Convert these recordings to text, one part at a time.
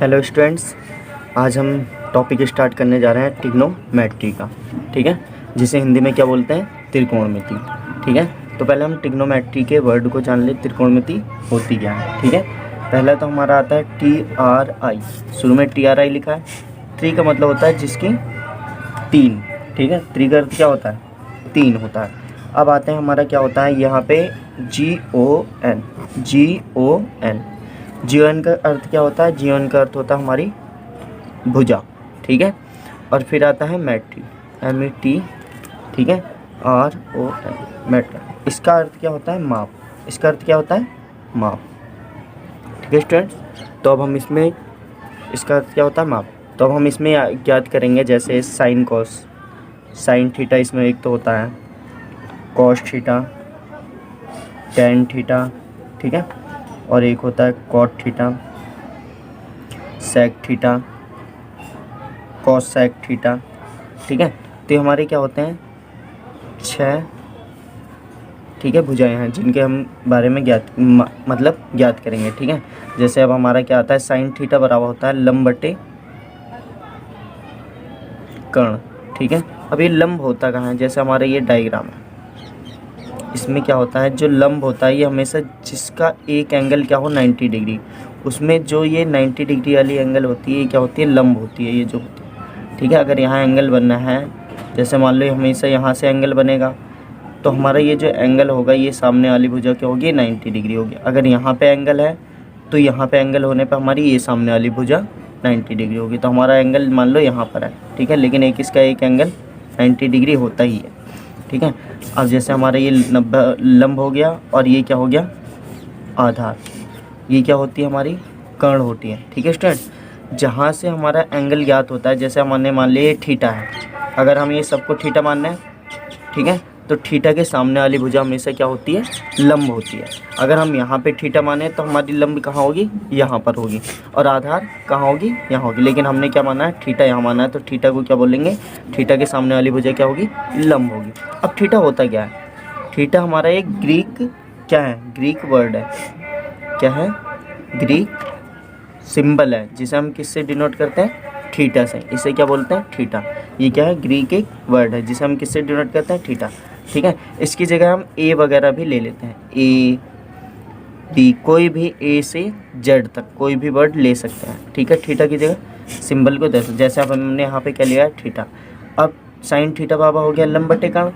Hello students, आज हम topic start करने जा रहे हैं ट्रिग्नोमेट्री का। ठीक है, जिसे हिंदी में क्या बोलते हैं, त्रिकोणमिति। ठीक है, तो पहले हम ट्रिग्नोमेट्री के वर्ड को जान ले, त्रिकोणमिति होती क्या है। ठीक है, पहला तो हमारा आता है TRI, शुरू में TRI लिखा है। ट्री का मतलब होता है जिसकी तीन। ठीक है, ट्री का अर्थ क्या होता है, तीन होता है। अब आते हैं हमारा क्या होता है यहाँ पे GON। GON का अर्थ क्या होता है, GON का अर्थ होता है हमारी भुजा। ठीक है, और फिर आता है मैट्री, MET। ठीक है, RON, मैट्री। इसका अर्थ क्या होता है, माप। इसका अर्थ क्या होता है, माप। ठीक है स्टूडेंट्स, तो अब हम इसमें, इसका अर्थ क्या होता है, माप। तो अब हम इसमें ज्ञात करेंगे, जैसे साइन कॉस, साइन थीटा इसमें एक तो होता है, कॉस थीटा, टेन थीटा। ठीक है, और एक होता है cot theta, sec theta, cosec theta. ठीक है, तो ये हमारे क्या होते हैं, 6 ठीक है भुजाएं हैं, जिनके हम बारे में मतलब ज्ञात करेंगे। ठीक है, जैसे अब हमारा क्या आता है, साइन थीटा बराबर होता है लंब बटे कर्ण। ठीक है, अब ये लंब होता कहाँ है, जैसे हमारा ये डायग्राम है, इसमें क्या होता है, जो लंब होता है ये हमेशा जिसका एक एंगल क्या हो 90 डिग्री, उसमें जो ये 90 डिग्री वाली एंगल होती है ये क्या होती है, लंब होती है, ये जो होती है। ठीक है, अगर यहाँ एंगल बनना है, जैसे मान लो हमेशा यहाँ से एंगल बनेगा, तो हमारा ये जो एंगल होगा ये सामने वाली भुजा क्या होगी, 90 डिग्री होगी। अगर यहाँ पे एंगल है तो यहाँ पे एंगल होने पर हमारी ये सामने वाली भुजा 90 डिग्री होगी। तो हमारा एंगल मान लो यहाँ पर है। ठीक है, लेकिन एक इसका एक एंगल 90 डिग्री होता ही है। ठीक है, अब जैसे हमारा ये लंब हो गया, और ये क्या हो गया, आधार। ये क्या होती है, हमारी कर्ण होती है। ठीक है स्टूडेंट, जहाँ से हमारा एंगल ज्ञात होता है, जैसे हमने मान लिया ये थीटा है, अगर हम ये सबको थीटा मान लें, ठीक है, तो थीटा के सामने वाली भुजा हमेशा क्या होती है, लंब होती है। अगर हम यहाँ पे थीटा माने तो हमारी लंब कहाँ होगी, यहाँ पर होगी, और आधार कहाँ होगी, यहाँ होगी। लेकिन हमने क्या माना है, थीटा यहाँ माना है, तो थीटा को क्या बोलेंगे, थीटा के सामने वाली भुजा क्या होगी, लंब होगी। अब थीटा होता क्या है, थीटा हमारा एक ग्रीक क्या है, ग्रीक वर्ड है, क्या है, ग्रीक सिंबल है, जिसे हम किससे डिनोट करते हैं, थीटा से। इसे क्या बोलते हैं, थीटा। ये क्या है, ग्रीक एक वर्ड है जिसे हम किससे डिनोट करते हैं, थीटा। ठीक है, इसकी जगह हम ए वगैरह भी ले लेते हैं, A B, कोई भी A से Z तक कोई भी वर्ड ले सकते हैं। ठीक है, थीटा की जगह सिंबल को जैसे अब हमने यहाँ पे क्या लिया है, थीटा। अब साइन थीटा बराबर हो गया लंब बटे कर्ण,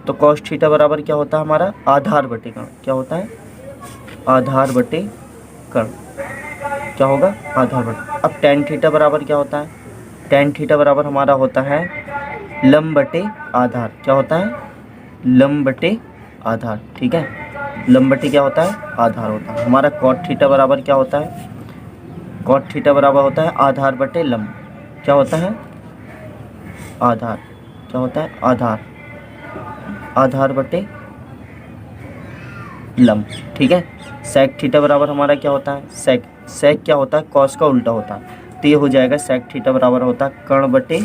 तो कॉस थीटा बराबर क्या होता है हमारा, आधार बटे कर्ण। क्या होता है, आधार बटे कर्ण, क्या होगा, आधार बटे। अब टेन थीटा बराबर क्या होता है, टेन थीटा बराबर हमारा होता है लंब बटे आधार। क्या होता है, लंब बटे आधार। ठीक है, लंब बटे क्या होता है, आधार होता है। हमारा कॉट थीटा बराबर क्या होता है, कॉट थीटा बराबर होता है आधार बटे लंब। क्या होता है, आधार। क्या होता है, आधार, आधार बटे लंब। ठीक है, सेक थीटा बराबर हमारा क्या होता है, सेक, सेक क्या होता है, कॉस का उल्टा होता है, तो ये हो जाएगा सेक थीटा बराबर होता है कर्ण बटे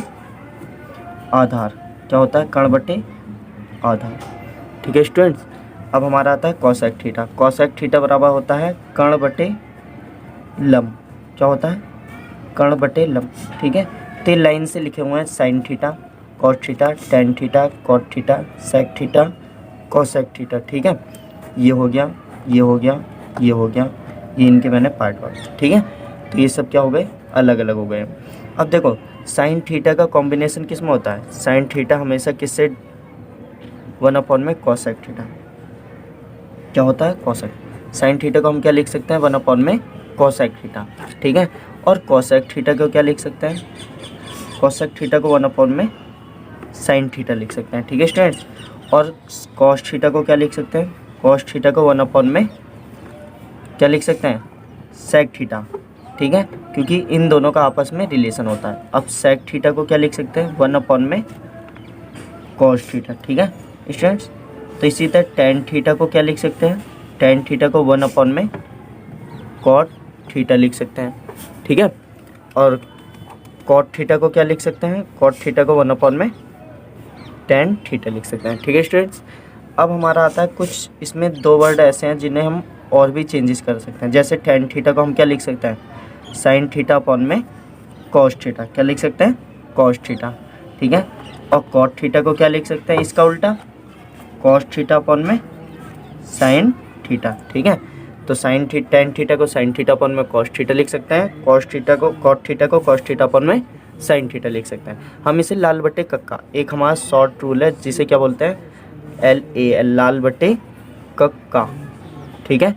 आधार। क्या होता है, कर्ण बटे आधार। ठीक है स्टूडेंट्स, अब हमारा आता है कॉसेक थीटा। कॉसेक थीटा बराबर होता है कर्ण बटे लंब। क्या होता है, कर्ण बटे लंब। ठीक है, तो लाइन से लिखे हुए हैं sine theta, cos theta, tan theta, cot theta, sec theta, cosec theta. ठीक है, ये हो गया, ये हो गया, ये हो गया, ये इनके मैंने पार्ट वार्ट। ठीक है, तो ये सब क्या हो गए, अलग अलग हो गए। अब देखो साइन थीटा का कॉम्बिनेशन किस में होता है, साइन थीटा हमेशा किससे, 1 में कॉसेक थीटा। क्या होता है, कॉसेक। साइन थीटा को हम क्या लिख सकते हैं, 1 में कॉसेक थीटा। ठीक है, और कॉसेक थीटा को क्या लिख सकते हैं, कॉसेक थीटा को 1 में साइन थीटा लिख सकते हैं। ठीक है स्टूडेंट्स, और कॉस थीटा को क्या लिख सकते हैं, कॉस थीटा को 1 में क्या लिख सकते हैं, सेक थीटा। ठीक है, क्योंकि इन दोनों का आपस में रिलेशन होता है। अब सेक थीटा को क्या लिख सकते हैं, 1 में कॉस थीटा। ठीक है स्टूडेंट्स, तो इसी तरह टेन थीटा को क्या लिख सकते हैं, टेन थीटा को 1 में कॉट थीटा लिख सकते हैं। ठीक है, और कॉट थीटा को क्या लिख सकते हैं, कॉट थीटा को 1 में टेन थीटा लिख सकते हैं। ठीक है स्टूडेंट्स, अब हमारा आता है कुछ, इसमें 2 वर्ड ऐसे हैं जिन्हें हम और भी चेंजेस कर सकते हैं। जैसे टेन थीटा को हम क्या लिख सकते हैं, साइन थीटा अपॉन में कॉस थीटा, क्या लिख सकते हैं, कॉस थीटा, ठीक है। और कॉट थीटा को क्या लिख सकते हैं, इसका उल्टा कॉस थीटा अपॉन में साइन थीटा, ठीक है। तो साइन थीटा टेन थीटा को साइन थीटा अपॉन में कॉस थीटा लिख सकते हैं, कॉस थीटा को कॉट थीटा को कॉस थीटा अपॉन में साइन थीटा लिख सकते हैं। हम इसे लाल बट्टे कक्का, एक हमारा शॉर्ट रूल है जिसे क्या बोलते हैं, LAL, लाल बट्टे कक्का, ठीक है।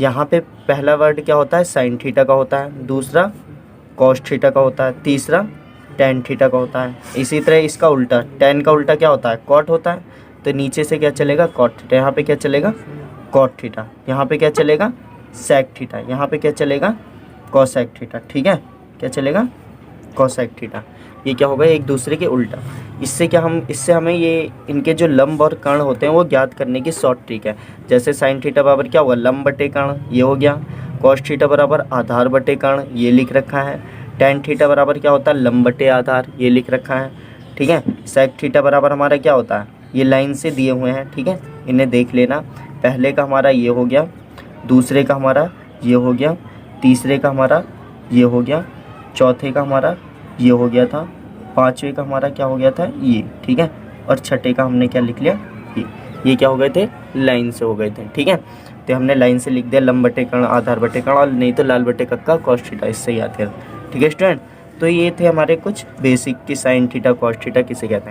यहाँ पे पहला वर्ड क्या होता है, साइन थीटा का होता है, दूसरा कॉस थीटा का होता है, तीसरा टेन थीटा का होता है। इसी तरह इसका उल्टा, टेन का उल्टा क्या होता है, कॉट होता है, तो नीचे से क्या चलेगा, कॉट थीटा, यहाँ पे क्या चलेगा, कॉट थीटा, यहाँ पे क्या चलेगा, सेक थीटा, यहाँ पे क्या चलेगा, कॉसेक थीटा, ठीक है, क्या चलेगा, कॉसेक थीटा। ये क्या होगा, एक दूसरे के उल्टा। इससे हमें ये इनके जो लंब और कर्ण होते हैं वो ज्ञात करने की शॉर्ट ट्रिक है। जैसे साइन थीटा बराबर क्या होगा, लंब बटे कर्ण, ये हो गया। कॉस थीटा बराबर आधार बटे कर्ण, ये लिख रखा है। टेन थीटा बराबर क्या होता है, लंब बटे आधार, ये लिख रखा है, ठीक है। सेक थीटा बराबर हमारा क्या होता है, ये लाइन से दिए हुए हैं, ठीक है, इन्हें देख लेना। पहले का हमारा ये हो गया, दूसरे का हमारा ये हो गया, तीसरे का हमारा ये हो गया, चौथे का हमारा ये हो गया था, पाँचवें का हमारा क्या हो गया था, ये, ठीक है, और छठे का हमने क्या लिख लिया, ये क्या हो गए थे, लाइन से हो गए थे, ठीक है। तो हमने लाइन से लिख दिया लंब बटे कर्ण आधार बटे कर्ण, और नहीं तो लाल बटे कक्का कॉस थीटा, इससे याद कर, ठीक है स्टूडेंट। तो ये थे हमारे कुछ बेसिक की साइन थीटा कॉस थीटा किसे कहते हैं।